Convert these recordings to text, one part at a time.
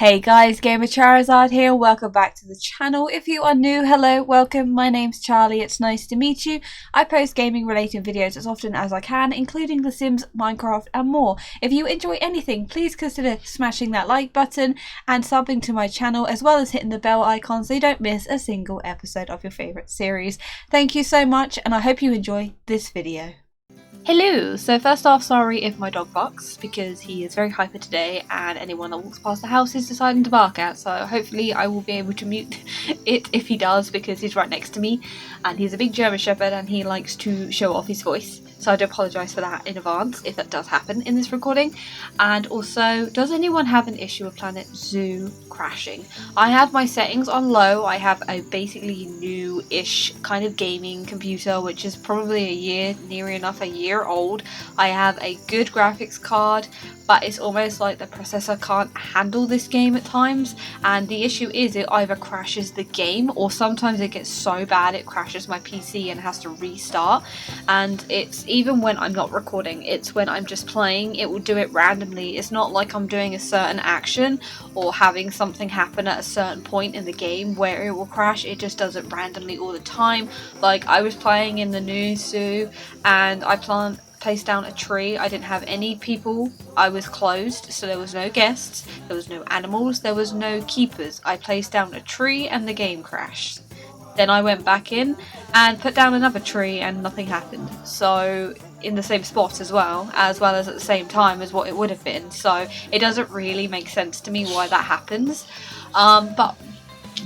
Hey guys, Gamer Charizard here, welcome back to the channel. If you are new, hello, welcome, my name's Charlie, it's nice to meet you. I post gaming related videos as often as I can, including The Sims, Minecraft and more. If you enjoy anything, please consider smashing that like button and subbing to my channel, as well as hitting the bell icon so you don't miss a single episode of your favourite series. Thank you so much and I hope you enjoy this video. Hello! So first off, sorry if my dog barks, because he is very hyper today and anyone that walks past the house is deciding to bark at, so hopefully I will be able to mute it if he does, because he's right next to me and he's a big German Shepherd and he likes to show off his voice. So I do apologise for that in advance if that does happen in this recording. And also, does anyone have an issue with Planet Zoo crashing? I have my settings on low. I have a basically new-ish kind of gaming computer, which is probably near enough a year old. I have a good graphics card, but it's almost like the processor can't handle this game at times, and the issue is it either crashes the game or sometimes it gets so bad it crashes my PC and has to restart. And it's even when I'm not recording, it's when I'm just playing, it will do it randomly. It's not like I'm doing a certain action or having something happen at a certain point in the game where it will crash. It just does it randomly all the time. Like I was playing in the new zoo and I placed down a tree. I didn't have any people. I was closed, so there was no guests, there was no animals, there was no keepers. I placed down a tree and the game crashed. Then I went back in and put down another tree and nothing happened. So in the same spot as well as at the same time as what it would have been. So it doesn't really make sense to me why that happens. But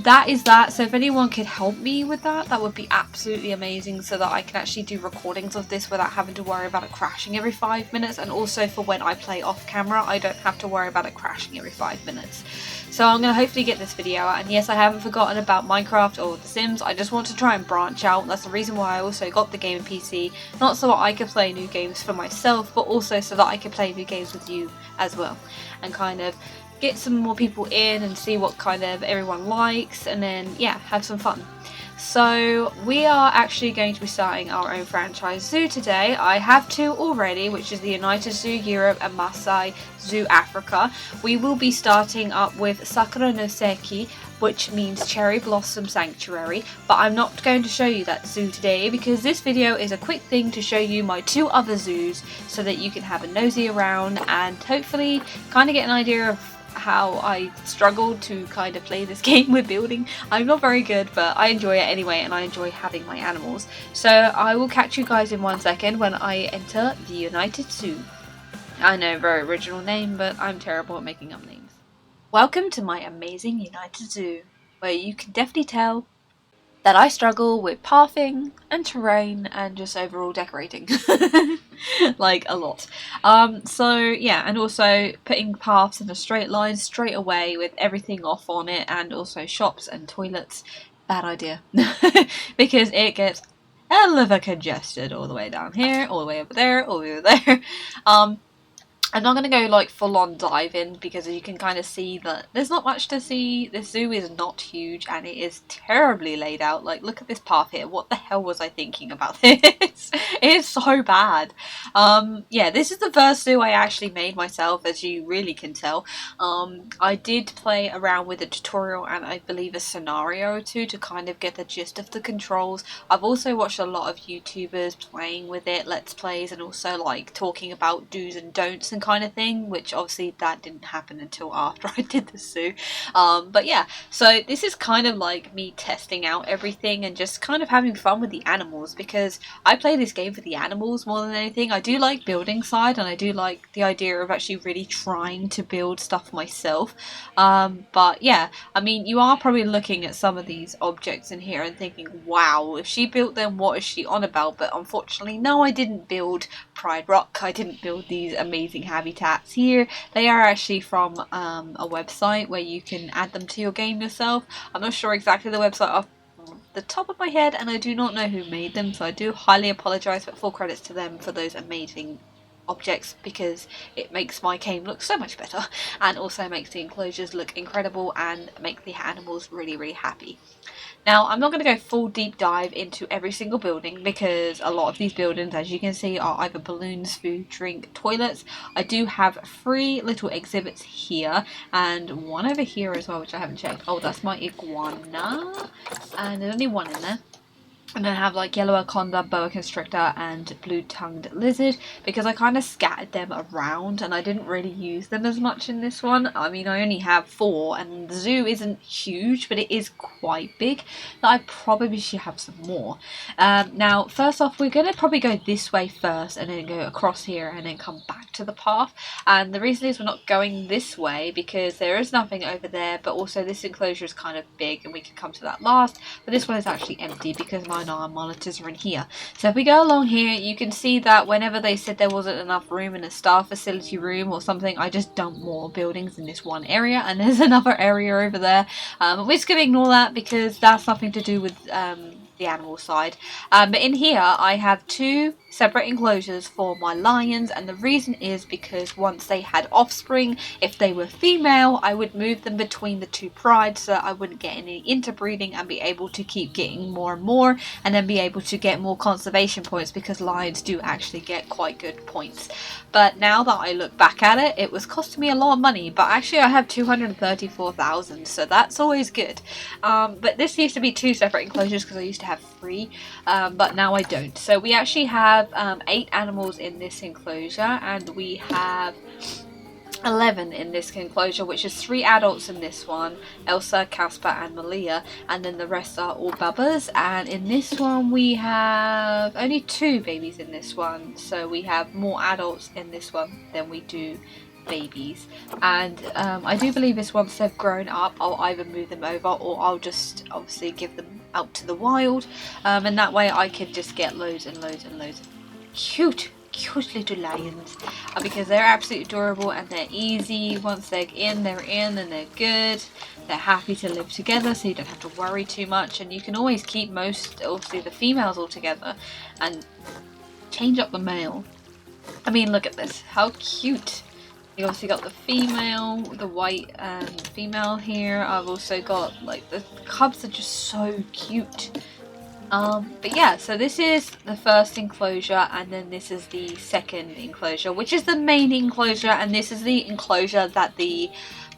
that is that. So if anyone could help me with that, that would be absolutely amazing, so that I can actually do recordings of this without having to worry about it crashing every 5 minutes, and also for when I play off camera I don't have to worry about it crashing every 5 minutes. So I'm going to hopefully get this video out, and yes, I haven't forgotten about Minecraft or The Sims. I just want to try and branch out. That's the reason why I also got the gaming PC, not so that I could play new games for myself, but also so that I could play new games with you as well, and kind of get some more people in and see what kind of everyone likes, and then yeah, have some fun. So we are actually going to be starting our own franchise zoo today. I have two already, which is the United Zoo Europe and Maasai Zoo Africa. We will be starting up with Sakura no Seki, which means Cherry Blossom Sanctuary, but I'm not going to show you that zoo today because this video is a quick thing to show you my two other zoos so that you can have a nosy around and hopefully kind of get an idea of how I struggled to kind of play this game with building. I'm not very good, but I enjoy it anyway, and I enjoy having my animals. So I will catch you guys in 1 second when I enter the United Zoo. I know, very original name, but I'm terrible at making up names. Welcome to my amazing United Zoo, where you can definitely tell that I struggle with pathing and terrain and just overall decorating. Like a lot. So yeah, and also putting paths in a straight line straight away with everything off on it, and also shops and toilets. Bad idea. Because it gets hell of a congested all the way down here, all the way over there, all the way over there. I'm not going to go like full on dive in because you can kind of see that there's not much to see. This zoo is not huge and it is terribly laid out. Like, look at this path here. What the hell was I thinking about this? It is so bad. Yeah, this is the first zoo I actually made myself, as you really can tell. I did play around with a tutorial and I believe a scenario or two to kind of get the gist of the controls. I've also watched a lot of YouTubers playing with it, Let's Plays, and also like talking about do's and don'ts and kind of thing, which obviously that didn't happen until after I did the zoo. But yeah, so this is kind of like me testing out everything and just kind of having fun with the animals, because I play this game for the animals more than anything. I do like building side and I do like the idea of actually really trying to build stuff myself. But yeah, I mean, you are probably looking at some of these objects in here and thinking, wow, if she built them, what is she on about? But unfortunately, no, I didn't build Pride Rock. I didn't build these amazing habitats here. They are actually from a website where you can add them to your game yourself. I'm not sure exactly the website off the top of my head, and I do not know who made them, so I do highly apologise, but full credits to them for those amazing objects because it makes my game look so much better, and also makes the enclosures look incredible and make the animals really happy. Now, I'm not going to go full deep dive into every single building because a lot of these buildings, as you can see, are either balloons, food, drink, toilets. I do have 3 little exhibits here and one over here as well, which I haven't checked. Oh, that's my iguana, and there's only one in there. And then I have like yellow anaconda, boa constrictor, and blue-tongued lizard because I kind of scattered them around and I didn't really use them as much in this one. I mean, I only have 4 and the zoo isn't huge, but it is quite big. That I probably should have some more. Now, first off, we're going to probably go this way first and then go across here and then come back to the path. And the reason is we're not going this way because there is nothing over there, but also this enclosure is kind of big and we can come to that last. But this one is actually empty because our monitors are in here. So if we go along here, you can see that whenever they said there wasn't enough room in a staff facility room or something, I just dumped more buildings in this one area, and there's another area over there. We're just going to ignore that because that's nothing to do with the animal side. But in here I have 2 separate enclosures for my lions, and the reason is because once they had offspring, if they were female, I would move them between the 2 prides so that I wouldn't get any interbreeding and be able to keep getting more and more, and then be able to get more conservation points because lions do actually get quite good points. But now that I look back at it, it was costing me a lot of money, but actually I have 234,000, so that's always good. But this used to be 2 separate enclosures because I used to have 3, but now I don't. So we actually have 8 animals in this enclosure, and we have 11 in this enclosure, which is 3 adults in this one, Elsa, Casper and Malia, and then the rest are all bubbas. And in this one we have only 2 babies in this one, so we have more adults in this one than we do babies. And I do believe this once they've grown up, I'll either move them over or I'll just obviously give them out to the wild, and that way I could just get loads and loads and loads of cute little lions, because they're absolutely adorable and they're easy. Once they're in and they're good, they're happy to live together, so you don't have to worry too much, and you can always keep most, obviously, the females all together and change up the male. I mean, look at this, how cute. You obviously got the female, the white female here. I've also got, like, the cubs are just so cute. But yeah, so this is the first enclosure, and then this is the second enclosure, which is the main enclosure, and this is the enclosure that the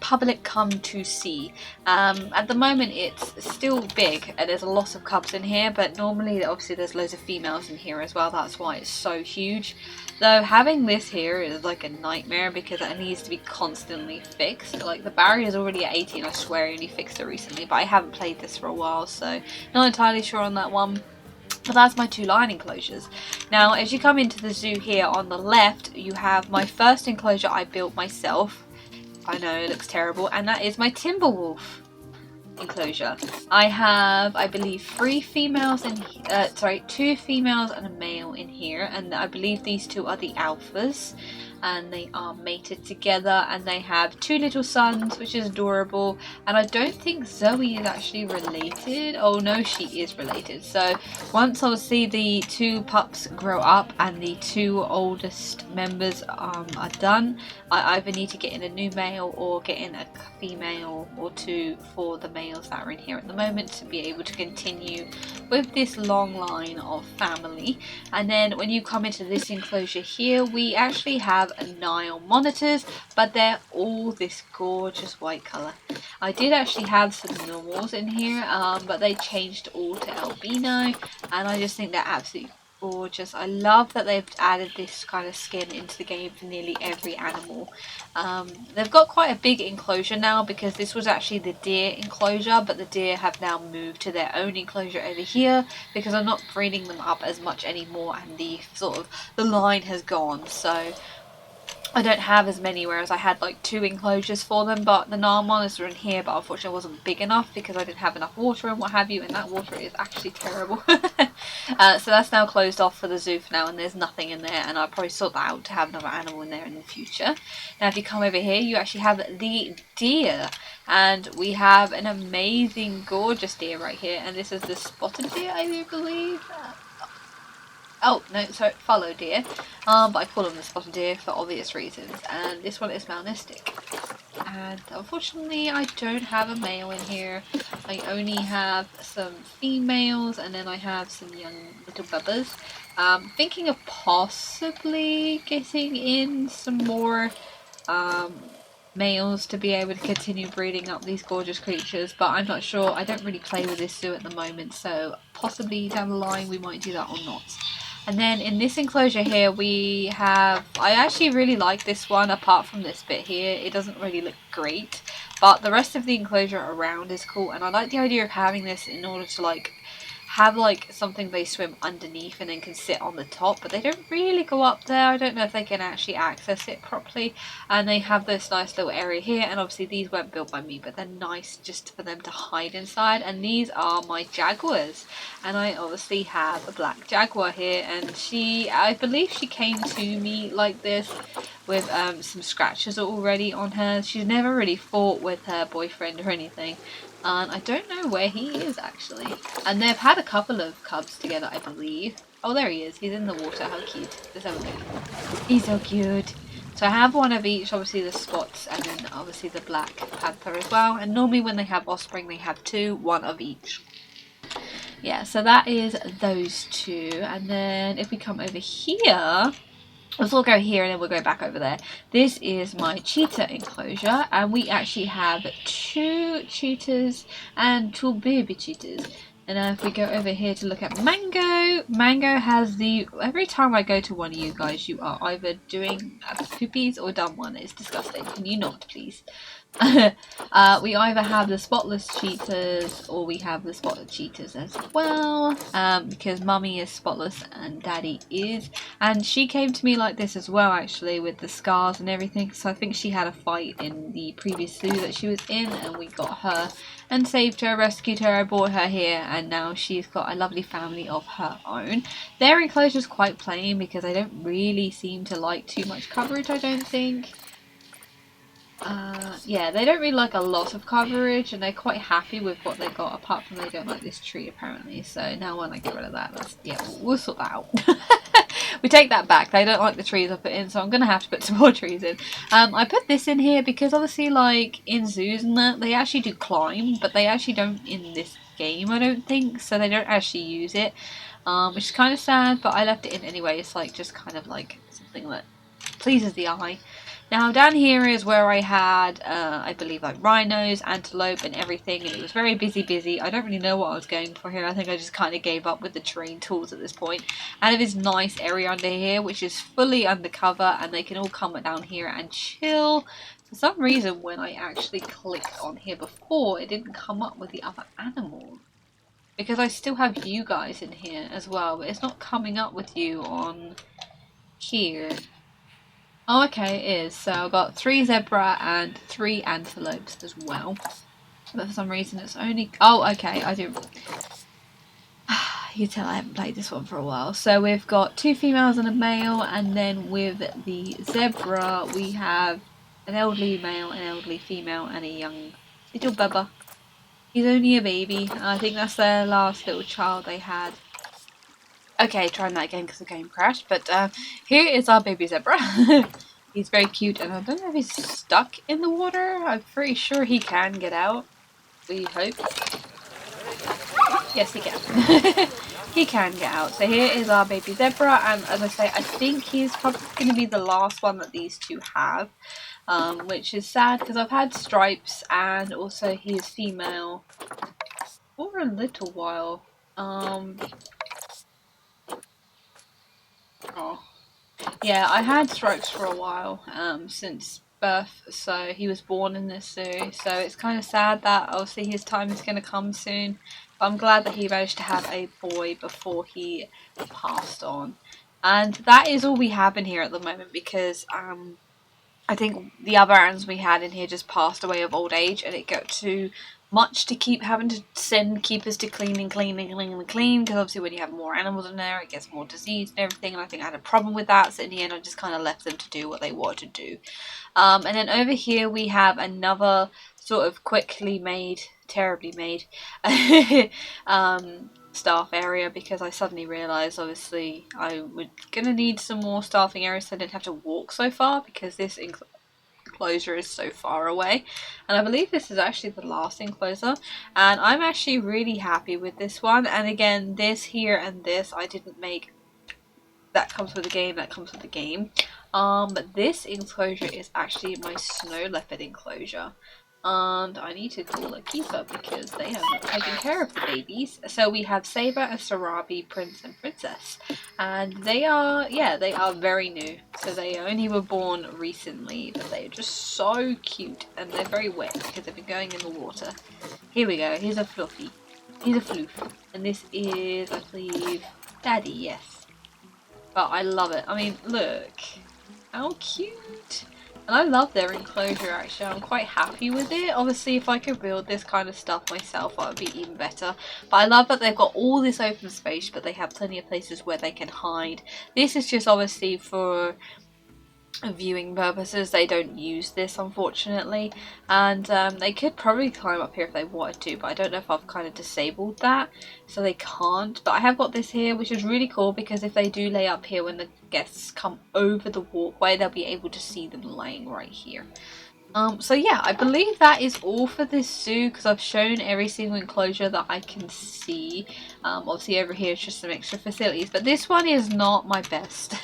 public come to see. At the moment it's still big and there's a lot of cubs in here, but normally obviously there's loads of females in here as well. That's why it's so huge. Though having this here is like a nightmare because it needs to be constantly fixed. Like the barrier is already at 18, I swear I only fixed it recently, but I haven't played this for a while, so not entirely sure on that one. But that's my 2 lion enclosures. Now as you come into the zoo here on the left, you have my first enclosure I built myself. I know it looks terrible, and that is my Timberwolf Enclosure. I have, I believe, 2 females and a male in here, and I believe these 2 are the alphas, and they are mated together, and they have 2 little sons, which is adorable. And I don't think Zoe is actually related. Oh no, she is related. So once obviously the 2 pups grow up and the 2 oldest members are done, I either need to get in a new male or get in a female or 2 for the males that are in here at the moment to be able to continue with this long line of family. And then when you come into this enclosure here, we actually have Nile monitors, but they're all this gorgeous white color. I did actually have some normals in here, but they changed all to albino, and I just think they're absolutely gorgeous. I love that they've added this kind of skin into the game for nearly every animal. They've got quite a big enclosure now because this was actually the deer enclosure, but the deer have now moved to their own enclosure over here because I'm not breeding them up as much anymore, and the line has gone, so I don't have as many, whereas I had like 2 enclosures for them. But the Nile monitors are in here, but unfortunately it wasn't big enough because I didn't have enough water and what have you, and that water is actually terrible. So that's now closed off for the zoo for now, and there's nothing in there, and I'll probably sort that out to have another animal in there in the future. Now if you come over here, you actually have the deer, and we have an amazing gorgeous deer right here, and this is the spotted deer, I do believe. Oh, no, sorry, fallow deer. But I call them the spotted deer for obvious reasons. And this one is melanistic. And unfortunately, I don't have a male in here. I only have some females, and then I have some young little bubbas. Thinking of possibly getting in some more males to be able to continue breeding up these gorgeous creatures, but I'm not sure. I don't really play with this zoo at the moment, so possibly down the line we might do that or not. And then in this enclosure here we have, I actually really like this one apart from this bit here. It doesn't really look great, but the rest of the enclosure around is cool, and I like the idea of having this in order to like have like something they swim underneath and then can sit on the top, but they don't really go up there. I don't know if they can actually access it properly, and they have this nice little area here, and obviously these weren't built by me, but they're nice just for them to hide inside. And these are my Jaguars, and I obviously have a black Jaguar here, and I believe she came to me like this with some scratches already on her. She's never really fought with her boyfriend or anything. And I don't know where he is actually. And they've had a couple of cubs together, I believe. Oh, there he is. He's in the water. How cute. Let's have a look. He's so cute. So I have one of each, obviously the spots, and then obviously the black panther as well. And normally when they have offspring, they have two, one of each. Yeah, so that is those two. And then if we come over here, let's all go here and then we'll go back over there. This is my cheetah enclosure, and we actually have 2 cheetahs and 2 baby cheetahs. And if we go over here to look at Mango, Mango has the... Every time I go to one of you guys, you are either doing poopies or done one. It's disgusting. Can you not, please? We either have the spotless cheetahs or we have the spotted cheetahs as well, because mummy is spotless and daddy is, and she came to me like this as well actually with the scars and everything. So I think she had a fight in the previous zoo that she was in, and we got her and saved her, rescued her, brought her here, and now she's got a lovely family of her own. Their enclosure is quite plain because they don't really seem to like too much coverage, I don't think. Yeah, they don't really like a lot of coverage, and they're quite happy with what they got, apart from they don't like this tree apparently. So now when I get rid of that, we'll sort that out. We take that back. They don't like the trees I put in, so I'm gonna have to put some more trees in. I put this in here because obviously, like in zoos and that, they actually do climb, but they actually don't in this game, I don't think. So they don't actually use it, which is kind of sad. But I left it in anyway. It's like just kind of like something that pleases the eye. Now down here is where I had, I believe, like rhinos, antelope and everything, and it was very busy. I don't really know what I was going for here. I think I just kind of gave up with the terrain tools at this point. And it is this nice area under here, which is fully undercover, and they can all come down here and chill. For some reason, when I actually clicked on here before, it didn't come up with the other animals. Because I still have you guys in here as well, but it's not coming up with you on here. Oh, okay, it is. So I've got 3 zebra and 3 antelopes as well. But for some reason it's only... Oh, okay, I do... You can tell I haven't played this one for a while. So we've got 2 females and a male, and then with the zebra we have an elderly male, an elderly female, and a young little bubba. He's only a baby. I think that's their last little child they had. Okay, trying that again because the game crashed, but here is our baby zebra. He's very cute, and I don't know if he's stuck in the water. I'm pretty sure he can get out. We hope. Yes, he can. He can get out. So here is our baby zebra, and as I say, I think he's probably going to be the last one that these two have, which is sad because I've had stripes, and also he is female for a little while. Oh. Yeah, I had stripes for a while, since birth, so he was born in this zoo, so it's kind of sad that obviously his time is going to come soon, but I'm glad that he managed to have a boy before he passed on. And that is all we have in here at the moment, because I think the other animals we had in here just passed away of old age, and it got too much to keep having to send keepers to clean, because obviously when you have more animals in there it gets more disease and everything, and I think I had a problem with that, so in the end I just kind of left them to do what they wanted to do. And then over here we have another sort of quickly made, terribly made staff area, because I suddenly realised obviously I was gonna need some more staffing areas so I didn't have to walk so far, because this enclosure is so far away, and I believe this is actually the last enclosure, and I'm actually really happy with this one. And again, this here and this I didn't make. That comes with the game, that comes with the game. But this enclosure is actually my snow leopard enclosure. And I need to call a keeper because they have not taken care of the babies. So we have Saber and Sarabi, Prince and Princess. And they are, yeah, they are very new. So they only were born recently, but they're just so cute. And they're very wet because they've been going in the water. Here we go, here's a Fluffy. Here's a Floof. And this is, I believe, Daddy, yes. But I love it. I mean, look. How cute. And I love their enclosure, actually. I'm quite happy with it. Obviously, if I could build this kind of stuff myself, that would be even better. But I love that they've got all this open space, but they have plenty of places where they can hide. This is just obviously for viewing purposes. They don't use this, unfortunately, and they could probably climb up here if they wanted to, but I don't know if I've kind of disabled that, so they can't. But I have got this here, which is really cool, because if they do lay up here when the guests come over the walkway, they'll be able to see them laying right here. So yeah, I believe that is all for this zoo, because I've shown every single enclosure that I can see. Obviously over here is just some extra facilities, but this one is not my best.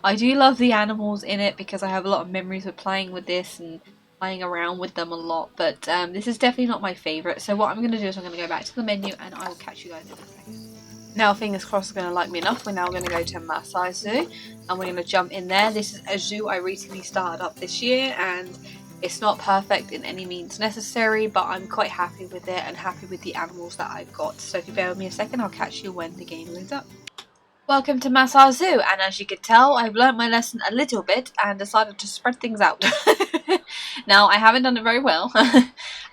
I do love the animals in it because I have a lot of memories of playing with this and playing around with them a lot, but this is definitely not my favourite. So what I'm going to do is I'm going to go back to the menu and I will catch you guys in a second. Now, fingers crossed are going to like me enough. We're now going to go to Masai Zoo and we're going to jump in there. This is a zoo I recently started up this year, and it's not perfect in any means necessary, but I'm quite happy with it and happy with the animals that I've got. So if you bear with me a second, I'll catch you when the game loads up. Welcome to Masai Zoo, and as you can tell, I've learnt my lesson a little bit and decided to spread things out. Now, I haven't done it very well,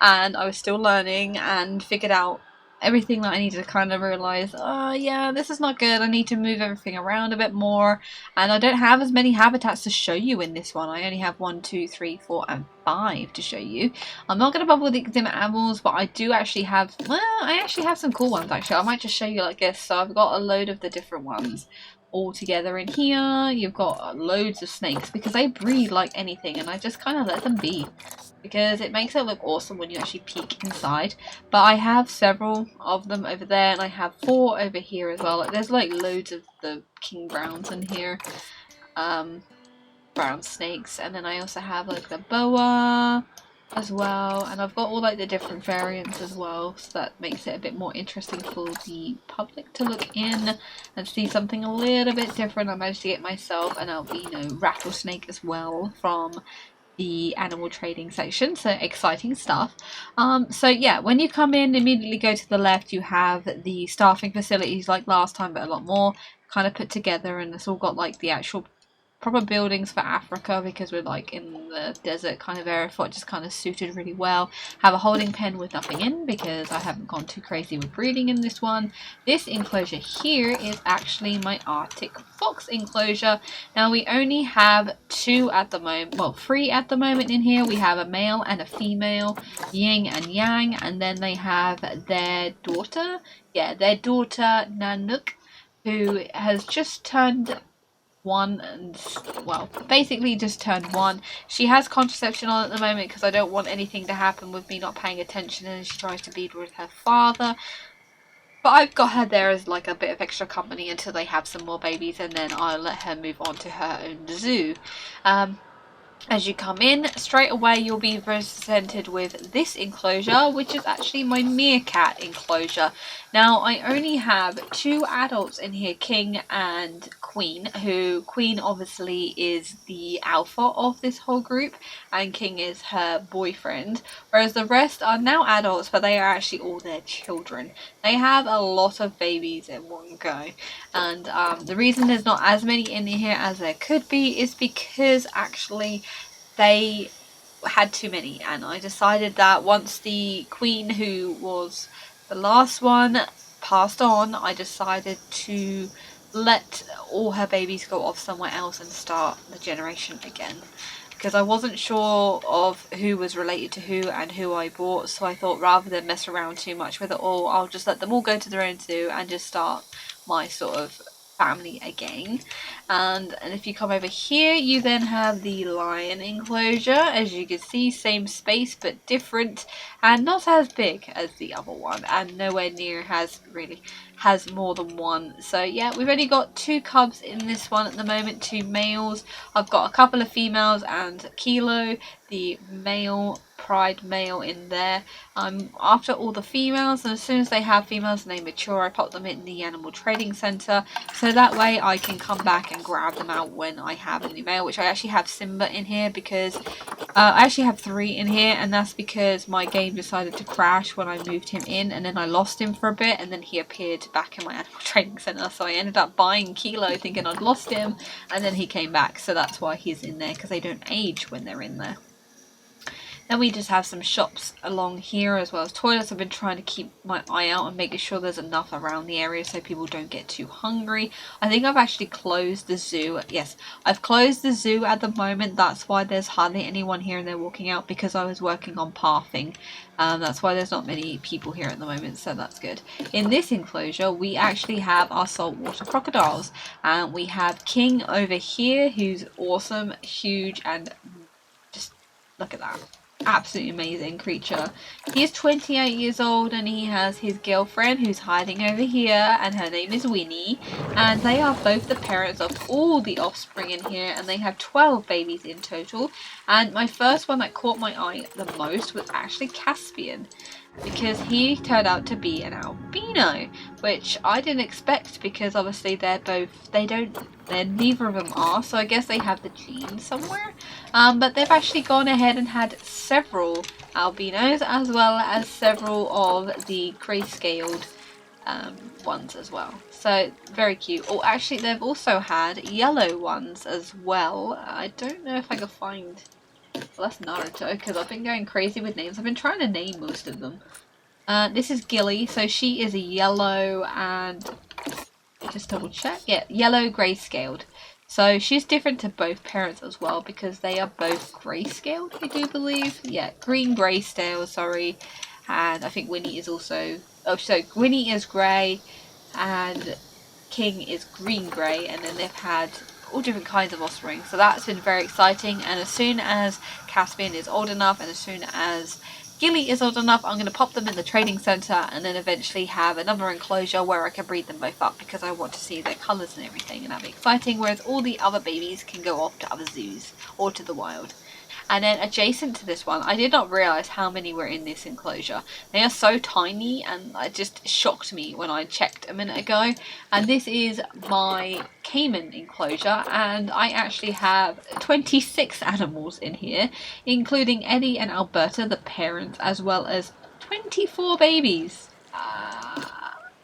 and I was still learning and figured out everything that I needed to kind of realise, oh yeah, this is not good, I need to move everything around a bit more, and I don't have as many habitats to show you in this one. I only have 1, 2, 3, 4 and 5 to show you. I'm not going to bother with the exhibit animals, but I do actually have, well, I actually have some cool ones actually. I might just show you like this. So I've got a load of the different ones all together in here. You've got loads of snakes because they breed like anything, and I just kind of let them be because it makes it look awesome when you actually peek inside. But I have several of them over there, and I have 4 over here as well. Like, there's like loads of the king browns in here, brown snakes, and then I also have like the boa as well, and I've got all like the different variants as well, so that makes it a bit more interesting for the public to look in and see something a little bit different. I managed to get myself an albino rattlesnake as well from the animal trading section, so exciting stuff. So yeah, when you come in, immediately go to the left, you have the staffing facilities like last time, but a lot more kind of put together, and it's all got like the actual proper buildings for Africa because we're like in the desert kind of area, so it just kind of suited really well. Have a holding pen with nothing in because I haven't gone too crazy with breeding in this one. This enclosure here is actually my Arctic fox enclosure. Now we only have 2 at the moment, well 3 at the moment in here. We have a male and a female, yin and yang, and then they have their daughter, their daughter Nanook, who has just turned 1 and, well, basically just turned 1. She has contraception on at the moment because I don't want anything to happen with me not paying attention and she tries to breed with her father. But I've got her there as like a bit of extra company until they have some more babies, and then I'll let her move on to her own zoo. As you come in, straight away you'll be presented with this enclosure, which is actually my Meerkat Enclosure. Now, I only have 2 adults in here, King and Queen, who Queen obviously is the alpha of this whole group, and King is her boyfriend, whereas the rest are now adults, but they are actually all their children. They have a lot of babies in one go, and the reason there's not as many in here as there could be is because actually they had too many, and I decided that once the Queen, who was the last one, passed on, I decided to let all her babies go off somewhere else and start the generation again. because I wasn't sure of who was related to who and who I bought, so I thought rather than mess around too much with it all, I'll just let them all go to their own zoo and just start my sort of family again. And if you come over here, you then have the lion enclosure. As you can see, same space but different, and not as big as the other one, and nowhere near has more than one. So yeah, we've only got 2 cubs in this one at the moment, 2 males. I've got a couple of females and Kilo, the male pride male, in there. I'm after all the females, and as soon as they have females and they mature, I pop them in the animal trading center, so that way I can come back and grab them out when I have a new male, which I actually have Simba in here because I actually have 3 in here, and that's because my game decided to crash when I moved him in, and then I lost him for a bit, and then he appeared back in my animal trading center, so I ended up buying Kilo thinking I'd lost him, and then he came back, so that's why he's in there, because they don't age when they're in there. Then we just have some shops along here as well as toilets. I've been trying to keep my eye out and making sure there's enough around the area so people don't get too hungry. I think I've actually closed the zoo. Yes, I've closed the zoo at the moment. That's why there's hardly anyone here and they're walking out, because I was working on pathing. That's why there's not many people here at the moment, so that's good. In this enclosure, we actually have our saltwater crocodiles. And we have King over here, who's awesome, huge, and just look at that. Absolutely amazing creature. He is 28 years old and he has his girlfriend who's hiding over here, and her name is Winnie, and they are both the parents of all the offspring in here, and they have 12 babies in total. And my first one that caught my eye the most was actually Caspian, because he turned out to be an albino, which I didn't expect, because obviously neither of them are, so I guess they have the genes somewhere. But they've actually gone ahead and had several albinos, as well as several of the grayscaled ones as well. So very cute. Oh, actually they've also had yellow ones as well. I don't know if I can find... Well, that's Naruto, because I've been going crazy with names. I've been trying to name most of them. This is Gilly, so she is a yellow and... Just double check. Yeah, yellow grayscaled. So she's different to both parents as well, because they are both grayscaled, I do believe. Yeah, green grayscale, sorry. And I think Winnie is also... Oh, so Winnie is grey and King is green grey, and then they've had all different kinds of offspring, so that's been very exciting. And as soon as Caspian is old enough, and as soon as Gilly is old enough, I'm going to pop them in the trading centre, and then eventually have another enclosure where I can breed them both up, because I want to see their colours and everything, and that'll be exciting, whereas all the other babies can go off to other zoos or to the wild. And then adjacent to this one, I did not realise how many were in this enclosure. They are so tiny, and it just shocked me when I checked a minute ago. And this is my Cayman Enclosure, and I actually have 26 animals in here, including Eddie and Alberta, the parents, as well as 24 babies.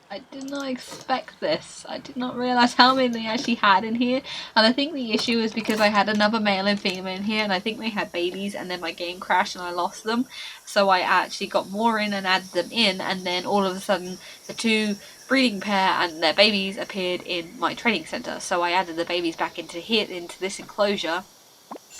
I did not expect this. I did not realise how many they actually had in here. And I think the issue is because I had another male and female in here, and I think they had babies, and then my game crashed and I lost them. So I actually got more in and added them in, and then all of a sudden the 2 breeding pair and their babies appeared in my training centre. So I added the babies back into this enclosure.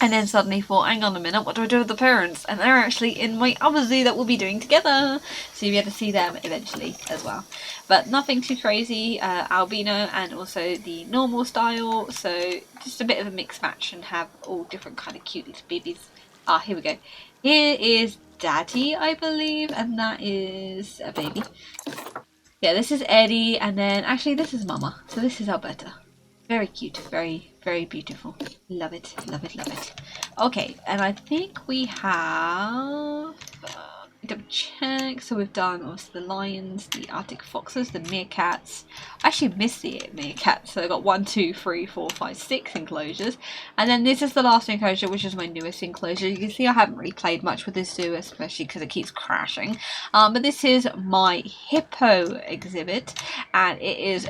And then suddenly thought, hang on a minute, what do I do with the parents? And they're actually in my other zoo that we'll be doing together. So you'll be able to see them eventually as well. But nothing too crazy, albino and also the normal style. So just a bit of a mix match and have all different kind of cute little babies. Ah, here we go. Here is Daddy, I believe, and that is a baby. Yeah, this is Eddie, and then actually this is Mama. So this is Alberta. Very cute, very, very beautiful. Love it, love it, love it. Okay, and I think we have... double check. So we've done obviously the lions, the Arctic foxes, the meerkats. I actually missed the meerkats, so I got 1, 2, 3, 4, 5, 6 enclosures. And then this is the last enclosure, which is my newest enclosure. You can see I haven't really played much with this zoo, especially because it keeps crashing. But this is my Hippo Exhibit, and it is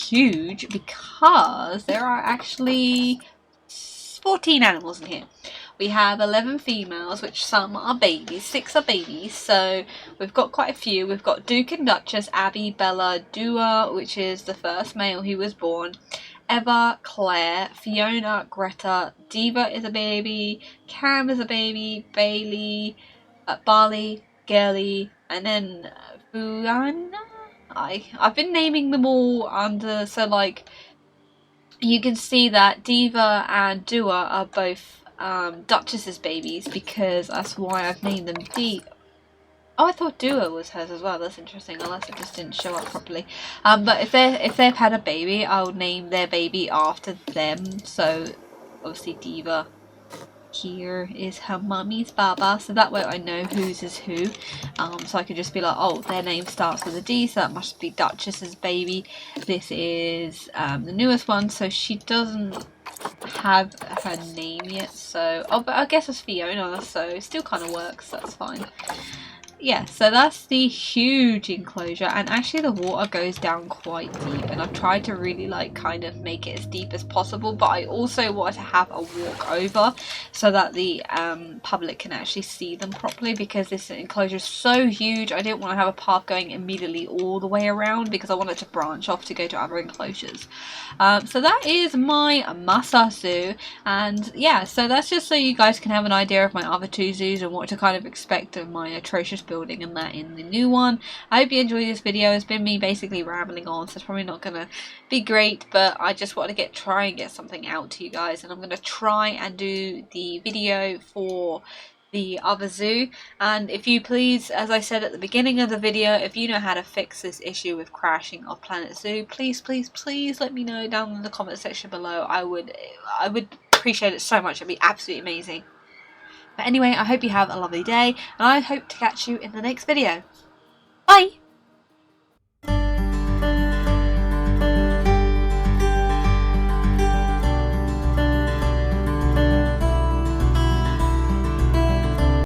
huge because there are actually 14 animals in here. We have 11 females, which some are babies, 6 are babies, so we've got quite a few. We've got Duke and Duchess, Abby, Bella, Dua, which is the first male who was born, Eva, Claire, Fiona, Greta, Diva is a baby, Cam is a baby, Bailey, Barley, Gilly, and then Fuana. I've been naming them all under, so like you can see that Diva and Dua are both Duchess's babies, because that's why I've named them Oh, I thought Dua was hers as well. That's interesting, unless it just didn't show up properly. But if they've had a baby, I'll name their baby after them. So obviously Diva here is her mummy's baba, so that way I know whose is who. So I could just be like, oh, their name starts with a D, so that must be Duchess's baby. This is the newest one, so she doesn't have her name yet. So but I guess it's Fiona, so it still kind of works. So that's fine. Yeah, so that's the huge enclosure, and actually the water goes down quite deep, and I've tried to really like kind of make it as deep as possible, but I also want to have a walk over so that the public can actually see them properly, because this enclosure is so huge. I didn't want to have a path going immediately all the way around, because I wanted to branch off to go to other enclosures. So that is my Masa Zoo, and yeah, so that's just so you guys can have an idea of my other two zoos and what to kind of expect of my atrocious building and that in the new one. I hope you enjoyed this video. It's been me basically rambling on, so it's probably not gonna be great, but I just want to try and get something out to you guys, and I'm gonna try and do the video for the other zoo. And if you please, as I said at the beginning of the video, if you know how to fix this issue with crashing of Planet Zoo, please let me know down in the comment section below. I would appreciate it so much. It'd be absolutely amazing. But anyway, I hope you have a lovely day, and I hope to catch you in the next video. Bye!